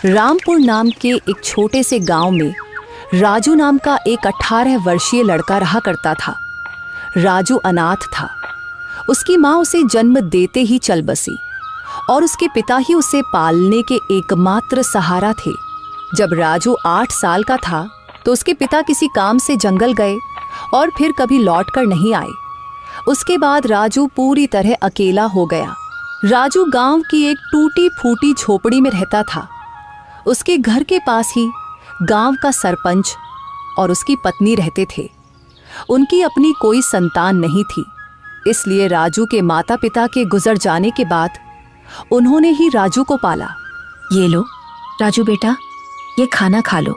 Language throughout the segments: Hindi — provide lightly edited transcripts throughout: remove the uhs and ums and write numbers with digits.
रामपुर नाम के एक छोटे से गांव में राजू नाम का एक 18 वर्षीय लड़का रहा करता था। राजू अनाथ था। उसकी माँ उसे जन्म देते ही चल बसी और उसके पिता ही उसे पालने के एकमात्र सहारा थे। जब राजू 8 साल का था तो उसके पिता किसी काम से जंगल गए और फिर कभी लौट कर नहीं आए। उसके बाद राजू पूरी तरह अकेला हो गया। राजू गांव की एक टूटी फूटी झोपड़ी में रहता था। उसके घर के पास ही गांव का सरपंच और उसकी पत्नी रहते थे। उनकी अपनी कोई संतान नहीं थी, इसलिए राजू के माता पिता के गुजर जाने के बाद उन्होंने ही राजू को पाला। ये लो राजू बेटा, ये खाना खा लो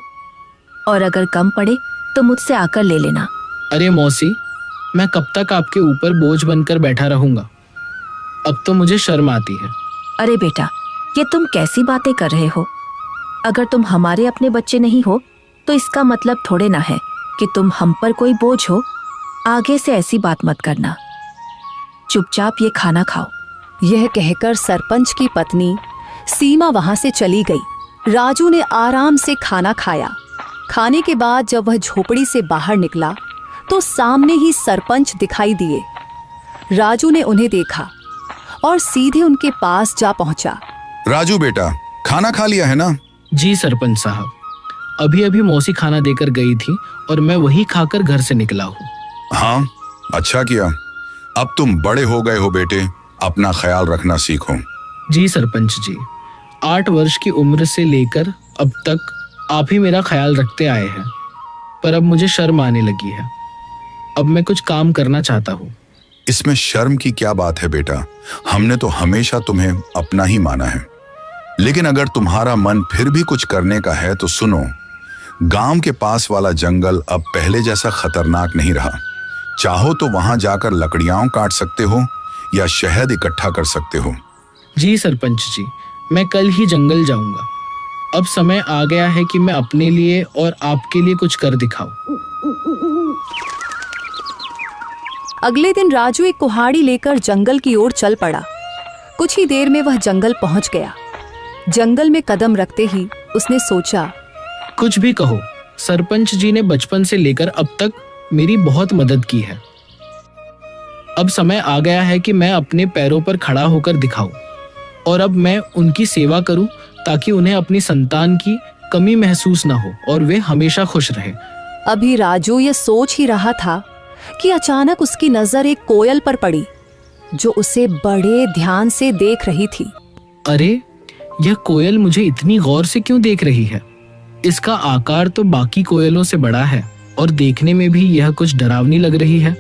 और अगर कम पड़े तो मुझसे आकर ले लेना। अरे मौसी, मैं कब तक आपके ऊपर बोझ बनकर बैठा रहूंगा? अब तो मुझे शर्म आती है। अरे बेटा, ये तुम कैसी बातें कर रहे हो? अगर तुम हमारे अपने बच्चे नहीं हो तो इसका मतलब थोड़े ना है कि तुम हम पर कोई बोझ हो। आगे से ऐसी बात मत करना। चुपचाप ये खाना खाओ। यह कहकर सरपंच की पत्नी सीमा वहां से चली गई। राजू ने आराम से खाना खाया। खाने के बाद जब वह झोपड़ी से बाहर निकला तो सामने ही सरपंच दिखाई दिए। राजू ने उन्हें देखा और सीधे उनके पास जा पहुंचा। राजू बेटा, खाना खा लिया है ना? जी सरपंच साहब, अभी अभी मौसी खाना देकर गई थी और मैं वही खाकर घर से निकला हूँ। हाँ, अच्छा किया। अब तुम बड़े हो गए हो बेटे, अपना ख्याल रखना सीखो। जी सरपंच जी, 8 वर्ष की उम्र से लेकर अब तक आप ही मेरा ख्याल रखते आए हैं, पर अब मुझे शर्म आने लगी है। अब मैं कुछ काम करना चाहता हूँ। इसमें शर्म की क्या बात है बेटा? हमने तो हमेशा तुम्हें अपना ही माना है। लेकिन अगर तुम्हारा मन फिर भी कुछ करने का है तो सुनो, गांव के पास वाला जंगल अब पहले जैसा खतरनाक नहीं रहा। चाहो तो वहां जाकर लकड़ियां काट सकते हो या शहद इकट्ठा कर सकते हो। जी सरपंच जी, मैं कल ही जंगल जाऊंगा। अब समय आ गया है कि मैं अपने लिए और आपके लिए कुछ कर दिखाऊं। अगले दिन राजू एक कुल्हाड़ी लेकर जंगल की ओर चल पड़ा। कुछ ही देर में वह जंगल पहुंच गया। जंगल में कदम रखते ही उसने सोचा, कुछ भी कहो, सरपंच जी ने बचपन से लेकर अब तक मेरी बहुत मदद की है। अब समय आ गया है कि मैं अपने पैरों पर खड़ा होकर दिखाऊं और अब मैं उनकी सेवा करूं ताकि उन्हें अपनी संतान की कमी महसूस ना हो और वे हमेशा खुश रहे। अभी राजू ये सोच ही रहा था कि अचानक उसकी नजर एक कोयल पर पड़ी जो उसे बड़े ध्यान से देख रही थी। अरे, यह कोयल मुझे इतनी गौर से क्यों देख रही है? इसका आकार तो बाकी कोयलों से बड़ा है और देखने में भी यह कुछ डरावनी लग रही है।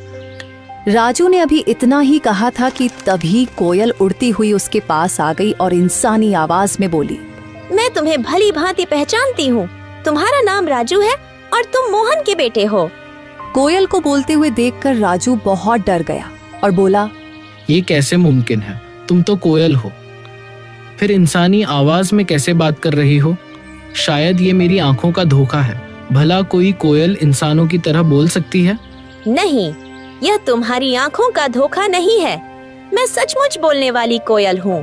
राजू ने अभी इतना ही कहा था कि तभी कोयल उड़ती हुई उसके पास आ गई और इंसानी आवाज में बोली, मैं तुम्हें भली भांति पहचानती हूँ। तुम्हारा नाम राजू है और तुम मोहन के बेटे हो। कोयल को बोलते हुए देखकर राजू बहुत डर गया और बोला, ये कैसे मुमकिन है? तुम तो कोयल हो, फिर इंसानी आवाज में कैसे बात कर रही हो? शायद ये मेरी आंखों का धोखा है। भला कोई कोयल इंसानों की तरह बोल सकती है? नहीं, यह तुम्हारी आंखों का धोखा नहीं है। मैं सचमुच बोलने वाली कोयल हूँ।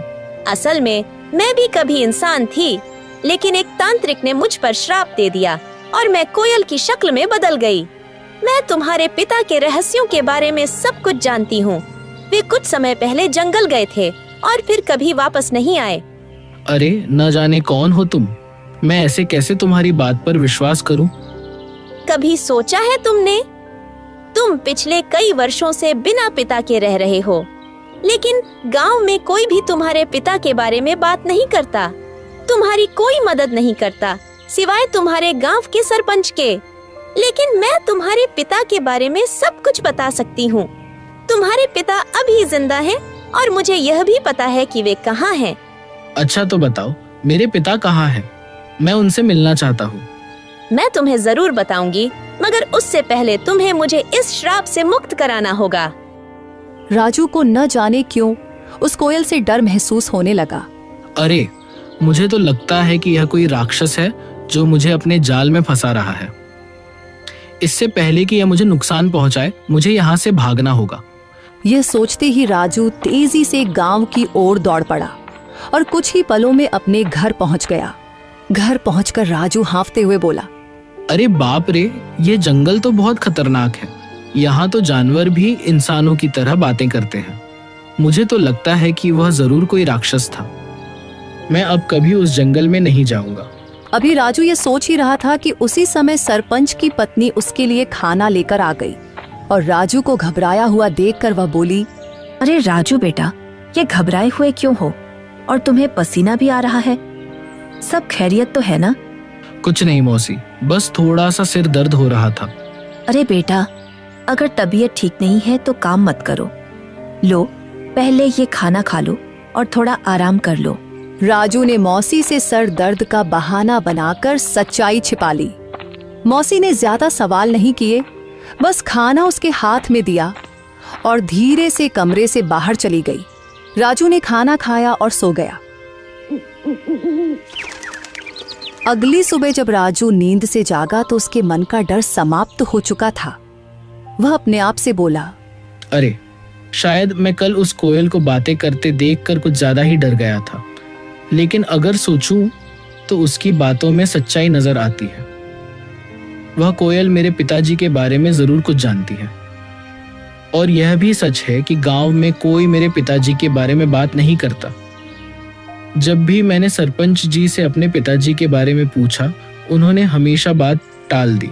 असल में मैं भी कभी इंसान थी, लेकिन एक तांत्रिक ने मुझ पर श्राप दे दिया और मैं कोयल की शक्ल में बदल गई। मैं तुम्हारे पिता के रहस्यों के बारे में सब कुछ जानती हूँ। वे कुछ समय पहले जंगल गए थे और फिर कभी वापस नहीं आए। अरे, न जाने कौन हो तुम। मैं ऐसे कैसे तुम्हारी बात पर विश्वास करूं? कभी सोचा है तुमने? तुम पिछले कई वर्षों से बिना पिता के रह रहे हो, लेकिन गांव में कोई भी तुम्हारे पिता के बारे में बात नहीं करता। तुम्हारी कोई मदद नहीं करता सिवाय तुम्हारे गांव के सरपंच के। लेकिन मैं तुम्हारे पिता के बारे में सब कुछ बता सकती हूँ। तुम्हारे पिता अभी जिंदा हैं और मुझे यह भी पता है कि वे कहाँ हैं। अच्छा तो बताओ, मेरे पिता कहाँ हैं? मैं उनसे मिलना चाहता हूँ। मैं तुम्हें जरूर बताऊंगी, मगर उससे पहले तुम्हें मुझे इस श्राप से मुक्त कराना होगा। राजू को न जाने क्यों उस कोयल से डर महसूस होने लगा। अरे, मुझे तो लगता है कि यह कोई राक्षस है जो मुझे अपने जाल में फंसा रहा है। इससे पहले कि यह मुझे नुकसान पहुंचाए, मुझे यहाँ से भागना होगा। यह सोचते ही राजू तेजी से गांव की ओर दौड़ पड़ा और कुछ ही पलों में अपने घर पहुंच गया। घर पहुंचकर राजू हांफते हुए बोला, अरे बाप रे, ये जंगल तो बहुत खतरनाक है। यहाँ तो जानवर भी इंसानों की तरह बातें करते हैं। मुझे तो लगता है कि वह जरूर कोई राक्षस था। मैं अब कभी उस जंगल में नहीं जाऊंगा। अभी राजू ये सोच ही रहा था कि उसी समय सरपंच की पत्नी उसके लिए खाना लेकर आ गई और राजू को घबराया हुआ देखकर वह बोली, अरे राजू बेटा, ये घबराए हुए क्यों हो? और तुम्हें पसीना भी आ रहा है। सब खैरियत तो है ना? कुछ नहीं मौसी, बस थोड़ा सा सिर दर्द हो रहा था। अरे बेटा, अगर तबीयत ठीक नहीं है तो काम मत करो। लो, पहले ये खाना खा लो और थोड़ा आराम कर लो। राजू ने मौसी से सर दर्द का बहाना बनाकर सच्चाई छिपा ली। मौसी ने ज्यादा सवाल नहीं किए, बस खाना उसके हाथ में दिया और धीरे से कमरे से बाहर चली गई। राजू ने खाना खाया और सो गया। अगली सुबह जब राजू नींद से जागा तो उसके मन का डर समाप्त हो चुका था। वह अपने आप से बोला, अरे शायद मैं कल उस कोयल को बातें करते देखकर कुछ ज्यादा ही डर गया था, लेकिन अगर सोचूं तो उसकी बातों में सच्चाई नजर आती है। वह कोयल मेरे पिताजी के बारे में जरूर कुछ जानती है और यह भी सच है कि गांव में कोई मेरे पिताजी के बारे में बात नहीं करता। जब भी मैंने सरपंच जी से अपने पिताजी के बारे में पूछा, उन्होंने हमेशा बात टाल दी।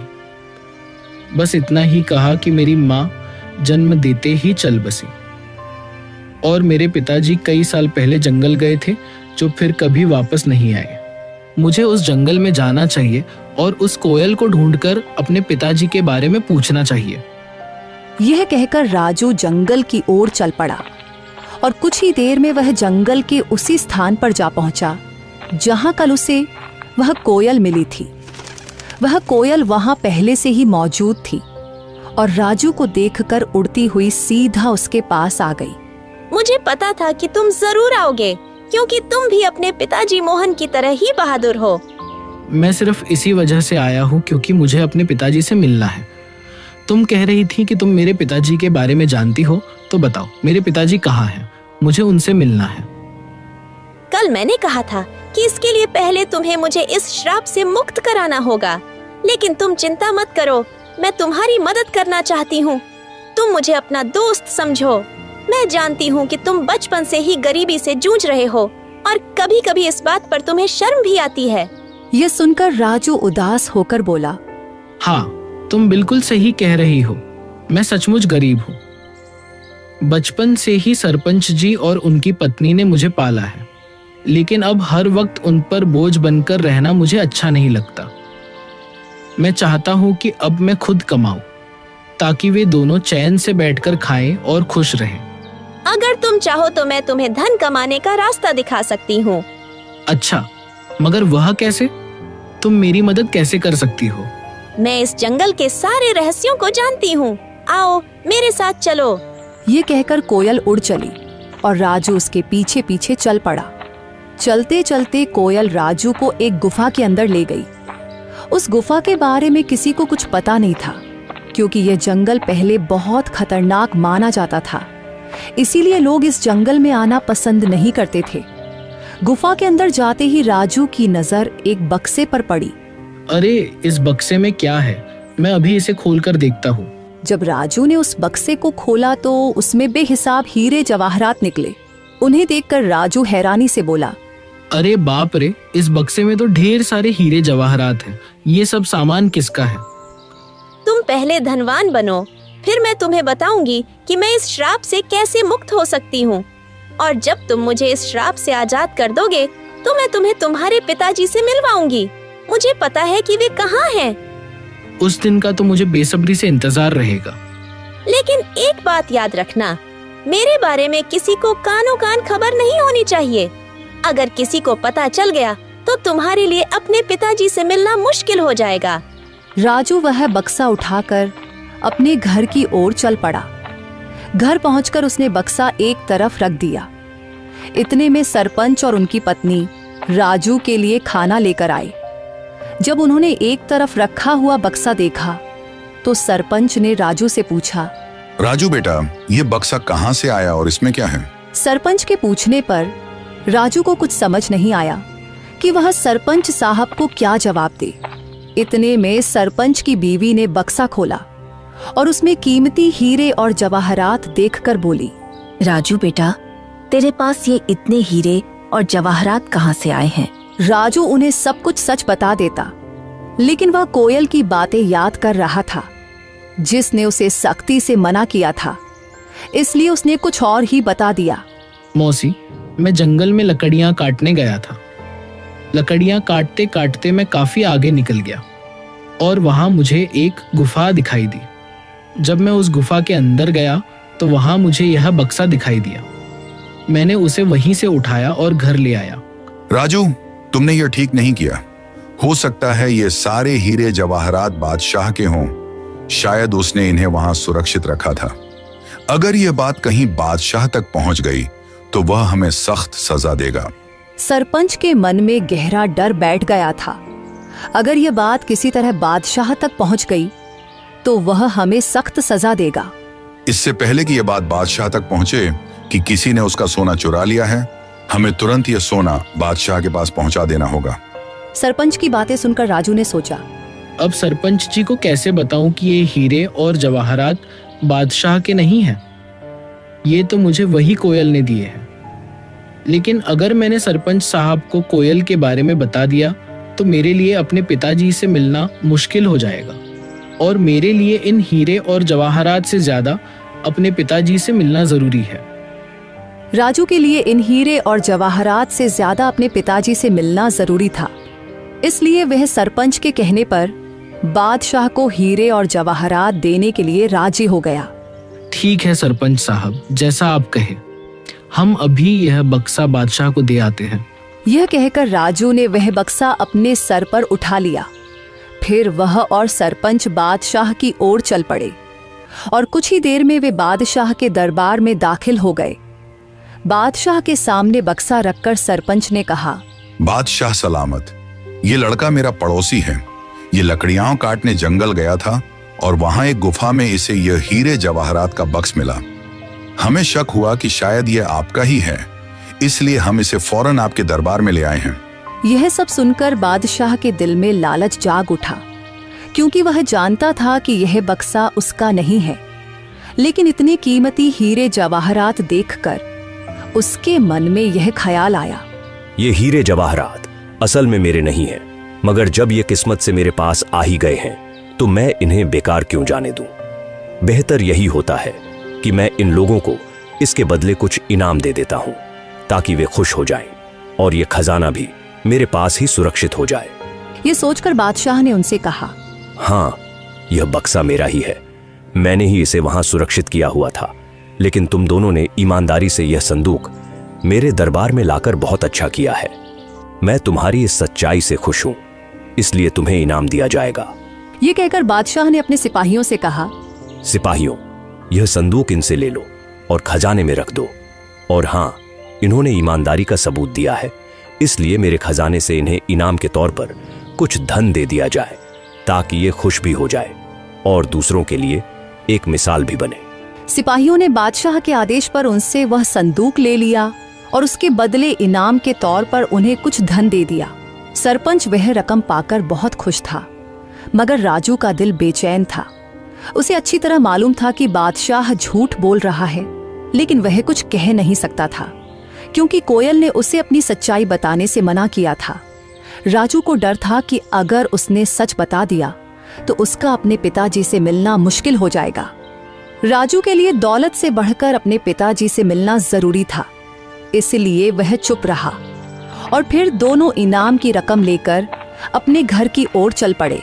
बस इतना ही कहा कि मेरी माँ जन्म देते ही चल बसी और मेरे पिताजी कई साल पहले जंगल गए थे, जो फिर कभी वापस नहीं आए। मुझे उस जंगल में जाना चाहिए और उस कोयल को ढूंढकर अपने पिताजी के बारे में पूछना चाहिए। यह कहकर राजू जंगल की ओर चल पड़ा और कुछ ही देर में वह जंगल के उसी स्थान पर जा पहुंचा जहां कल उसे वह कोयल मिली थी। वह कोयल वहां पहले से ही मौजूद थी और राजू को देखकर उड़ती हुई सीधा उसके पास आ गई। मुझे पता था कि तुम जरूर आओगे, क्योंकि तुम भी अपने पिताजी मोहन की तरह ही बहादुर हो। मैं सिर्फ इसी वजह से आया हूँ क्योंकि मुझे अपने पिताजी से मिलना है। तुम कह रही थी कि तुम मेरे पिताजी के बारे में जानती हो, तो बताओ मेरे पिताजी कहाँ हैं? मुझे उनसे मिलना है। कल मैंने कहा था कि इसके लिए पहले तुम्हें मुझे इस श्राप से मुक्त कराना होगा, लेकिन तुम चिंता मत करो, मैं तुम्हारी मदद करना चाहती हूँ। तुम मुझे अपना दोस्त समझो। मैं जानती हूँ कि तुम बचपन से ही गरीबी से जूझ रहे हो और कभी कभी इस बात पर तुम्हें शर्म भी आती है। यह सुनकर राजू उदास होकर बोला, हाँ, तुम बिल्कुल सही कह रही हो। मैं सचमुच गरीब हूँ। बचपन से ही सरपंच जी और उनकी पत्नी ने मुझे पाला है, लेकिन अब हर वक्त उन पर बोझ बनकर रहना मुझे अच्छा नहीं लगता। मैं चाहता हूँ कि अब मैं खुद कमाऊं, ताकि वे दोनों चैन से बैठकर खाएं और खुश रहें। अगर तुम चाहो तो मैं तुम्हें धन कमाने का रास्ता दिखा सकती हूँ। अच्छा, मगर वह कैसे? तुम मेरी मदद कैसे कर सकती हो? मैं इस जंगल के सारे रहस्यों को जानती हूँ। आओ मेरे साथ चलो। ये कहकर कोयल उड़ चली और राजू उसके पीछे पीछे चल पड़ा। चलते चलते कोयल राजू को एक गुफा के अंदर ले गई। उस गुफा के बारे में किसी को कुछ पता नहीं था, क्योंकि यह जंगल पहले बहुत खतरनाक माना जाता था। इसीलिए लोग इस जंगल में आना पसंद नहीं करते थे। गुफा के अंदर जाते ही राजू की नजर एक बक्से पर पड़ी। अरे, इस बक्से में क्या है? मैं अभी इसे खोलकर देखता हूँ। जब राजू ने उस बक्से को खोला तो उसमें बेहिसाब हीरे जवाहरात निकले। उन्हें देखकर राजू हैरानी से बोला, अरे बाप रे, इस बक्से में तो ढेर सारे हीरे जवाहरात हैं। ये सब सामान किसका है? तुम पहले धनवान बनो, फिर मैं तुम्हें बताऊंगी कि मैं इस श्राप से कैसे मुक्त हो सकती हूँ। और जब तुम मुझे इस श्राप से आजाद कर दोगे तो मैं तुम्हें तुम्हारे पिताजी से मिलवाऊंगी। मुझे पता है कि वे कहाँ हैं। उस दिन का तो मुझे बेसब्री से इंतजार रहेगा। लेकिन एक बात याद रखना, मेरे बारे में किसी को कानों कान खबर नहीं होनी चाहिए। अगर किसी को पता चल गया तो तुम्हारे लिए अपने पिताजी से मिलना मुश्किल हो जाएगा। राजू वह बक्सा उठाकर अपने घर की ओर चल पड़ा। घर पहुंचकर उसने बक्सा एक तरफ रख दिया। इतने में सरपंच और उनकी पत्नी राजू के लिए खाना लेकर आए। जब उन्होंने एक तरफ रखा हुआ बक्सा देखा तो सरपंच ने राजू से पूछा, राजू बेटा, ये बक्सा कहाँ से आया और इसमें क्या है? सरपंच के पूछने पर राजू को कुछ समझ नहीं आया, कि वह सरपंच साहब को क्या जवाब दे। इतने में सरपंच की बीवी ने बक्सा खोला और उसमें कीमती हीरे और जवाहरात देखकर बोली, राजू बेटा, तेरे पास ये इतने हीरे और जवाहरात कहाँ से आए हैं? राजू उन्हें सब कुछ सच बता देता, लेकिन वह कोयल की बातें याद कर रहा था जिसने उसे सख्ती से मना किया था, इसलिए उसने कुछ और ही बता दिया। मौसी, मैं जंगल में लकड़ियां काटने गया था। लकड़ियां काटते काटते मैं काफी आगे निकल गया और वहां मुझे एक गुफा दिखाई दी। जब मैं उस गुफा के अंदर गया तो वहां मुझे यह बक्सा दिखाई दिया। मैंने उसे वहीं से उठाया और घर ले आया। राजू, तुमने यह ठीक नहीं किया। हो सकता है ये सारे हीरे जवाहरात बादशाह के हों। शायद उसने इन्हें वहां सुरक्षित रखा था। अगर यह बात कहीं बादशाह तक पहुंच गई तो वह हमें सख्त सजा देगा। सरपंच के मन में गहरा डर बैठ गया था। अगर यह बात किसी तरह बादशाह तक पहुंच गई तो वह हमें सख्त सजा देगा। इससे पहले कि यह बात बादशाह तक पहुंचे कि किसी ने उसका सोना चुरा लिया है, हमें तुरंत यह सोना बादशाह के पास पहुंचा देना होगा। सरपंच की बातें सुनकर राजू ने सोचा, अब सरपंच जी को कैसे बताऊं कि ये हीरे और जवाहरात बादशाह के नहीं हैं? ये तो मुझे वही कोयल ने दिए हैं। लेकिन अगर मैंने सरपंच साहब को कोयल के बारे में बता दिया तो मेरे लिए अपने पिताजी से मिलना मुश्किल हो जाएगा और मेरे लिए इन हीरे और जवाहरात से ज्यादा अपने पिताजी से मिलना जरूरी है। राजू के लिए इन हीरे और जवाहरात से ज्यादा अपने पिताजी से मिलना जरूरी था, इसलिए वह सरपंच के कहने पर बादशाह को हीरे और जवाहरात देने के लिए राजी हो गया। ठीक है सरपंच साहब, जैसा आप कहे, हम अभी यह बक्सा बादशाह को दे आते हैं। यह कहकर राजू ने वह बक्सा अपने सर पर उठा लिया। फिर वह और सरपंच बादशाह की ओर चल पड़े और कुछ ही देर में वे बादशाह के दरबार में दाखिल हो गए। बादशाह के सामने बक्सा रखकर सरपंच ने कहा, बादशाह सलामत। ये लड़का मेरा पड़ोसी है। ये लकड़ियां काटने जंगल गया था और वहां एक गुफा में इसे यह हीरे जवाहरात का बक्स मिला। हमें शक हुआ कि शायद यह आपका ही है, इसलिए हम इसे फौरन आपके दरबार में ले आए हैं। यह सब सुनकर बादशाह के दिल में लालच जाग उठा, क्योंकि वह जानता था कि यह बक्सा उसका नहीं है। लेकिन इतने कीमती हीरे जवाहरात देखकर उसके मन में यह ख्याल आया, ये हीरे जवाहरात असल में मेरे नहीं हैं, मगर जब ये किस्मत से मेरे पास आ ही गए हैं तो मैं इन्हें बेकार क्यों जाने दूं। बेहतर यही होता है कि मैं इन लोगों को इसके बदले कुछ इनाम दे देता हूं ताकि वे खुश हो जाएं और ये खजाना भी मेरे पास ही सुरक्षित हो जाए। ये सोचकर बादशाह ने उनसे कहा, हाँ, यह बक्सा मेरा ही है। मैंने ही इसे वहां सुरक्षित किया हुआ था, लेकिन तुम दोनों ने ईमानदारी से यह संदूक मेरे दरबार में लाकर बहुत अच्छा किया है। मैं तुम्हारी इस सच्चाई से खुश हूं, इसलिए तुम्हें इनाम दिया जाएगा। ये कहकर बादशाह ने अपने सिपाहियों से कहा, सिपाहियों, यह संदूक इनसे ले लो और खजाने में रख दो। और हाँ, इन्होंने ईमानदारी का सबूत दिया है, इसलिए मेरे खजाने से इन्हें इनाम के तौर पर कुछ धन दे दिया जाए ताकि ये खुश भी हो जाए और दूसरों के लिए एक मिसाल भी बने। सिपाहियों ने बादशाह के आदेश पर उनसे वह संदूक ले लिया और उसके बदले इनाम के तौर पर उन्हें कुछ धन दे दिया। सरपंच वह रकम पाकर बहुत खुश था, मगर राजू का दिल बेचैन था। उसे अच्छी तरह मालूम था कि बादशाह झूठ बोल रहा है, लेकिन वह कुछ कह नहीं सकता था क्योंकि कोयल ने उसे अपनी सच्चाई बताने से मना किया था। राजू को डर था कि अगर उसने सच बता दिया तो उसका अपने पिताजी से मिलना मुश्किल हो जाएगा। राजू के लिए दौलत से बढ़कर अपने पिताजी से मिलना जरूरी था, इसलिए वह चुप रहा और फिर दोनों इनाम की रकम लेकर अपने घर की ओर चल पड़े।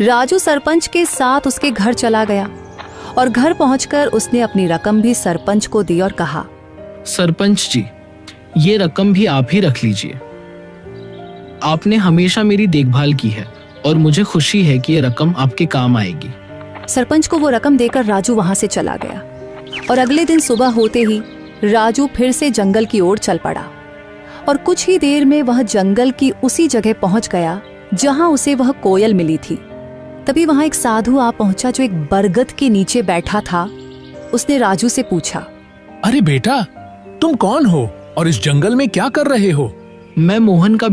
राजू सरपंच के साथ उसके घर चला गया और घर पहुंचकर उसने अपनी रकम भी सरपंच को दी और कहा, सरपंच जी, ये रकम भी आप ही रख लीजिए। आपने हमेशा मेरी देखभाल की है और मुझे खुशी है कि ये रकम आपके काम आएगी। सरपंच को वो रकम देकर राजू वहां से चला गया और अगले दिन सुबह होते ही राजू फिर से जंगल की ओर चल पड़ा और कुछ ही देर में वह जंगल की उसी जगह पहुंच गया जहां उसे वह कोयल मिली थी। तभी वहां एक साधु आ पहुंचा जो एक बरगद के नीचे बैठा था। उसने राजू से पूछा, अरे बेटा, तुम कौन हो और इस जंगल में क्या कर रहे हो? मैं मोहन का